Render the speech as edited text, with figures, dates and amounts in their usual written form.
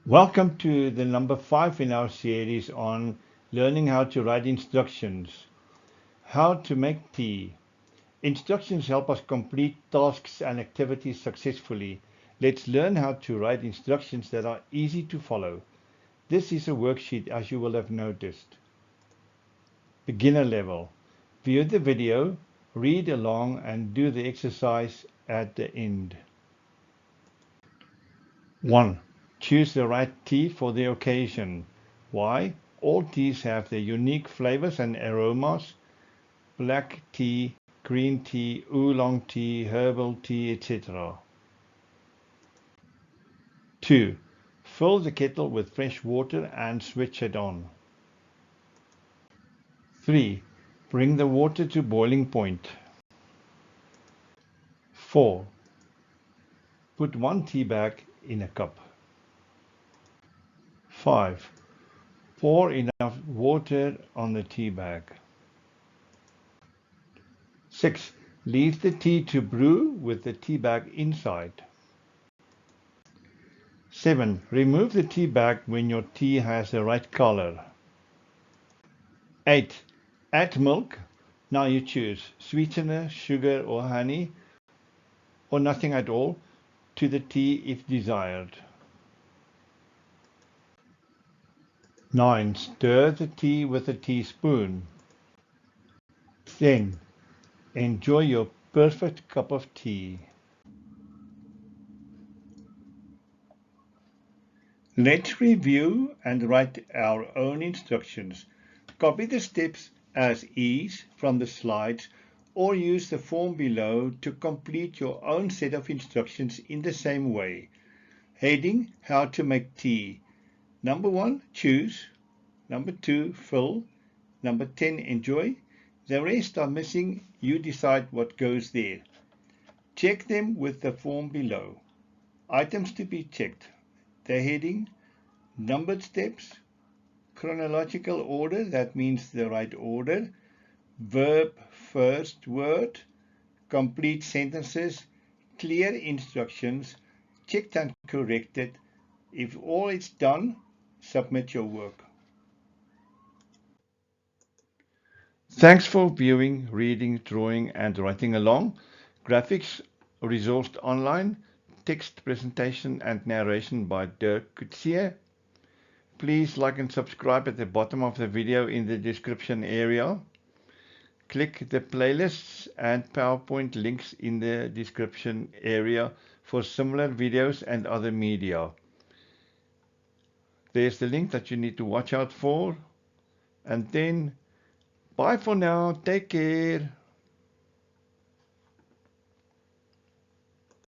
Welcome to the number 5 in our series on learning how to write instructions. How to make tea. Instructions help us complete tasks and activities successfully. Let's learn how to write instructions that are easy to follow. This is a worksheet, as you will have noticed. Beginner level. View the video, read along and do the exercise at the end. 1. Choose the right tea for the occasion. Why? All teas have their unique flavors and aromas. Black tea, green tea, oolong tea, herbal tea, etc. 2. Fill the kettle with fresh water and switch it on. 3. Bring the water to boiling point. 4. Put 1 tea bag in a cup. 5. Pour enough water on the tea bag. 6. Leave the tea to brew with the tea bag inside. 7. Remove the tea bag when your tea has the right color. 8. Add milk. Now you choose sweetener, sugar or honey, or nothing at all, to the tea if desired. 9. Stir the tea with a teaspoon. 10. Enjoy your perfect cup of tea. Let's review and write our own instructions. Copy the steps as is from the slides or use the form below to complete your own set of instructions in the same way. Heading: How to make tea. Number 1, choose. Number 2, fill. Number 10, enjoy. The rest are missing. You decide what goes there. Check them with the form below. Items to be checked. The heading, numbered steps, chronological order, that means the right order, verb first word, complete sentences, clear instructions, checked and corrected. If all is done, submit your work. Thanks for viewing, reading, drawing and writing along. Graphics resourced online, text presentation and narration by Dirk Coetzee. Please like and subscribe at the bottom of the video in the description area. Click the playlists and PowerPoint links in the description area for similar videos and other media. There's the link that you need to watch out for. And then, bye for now. Take care.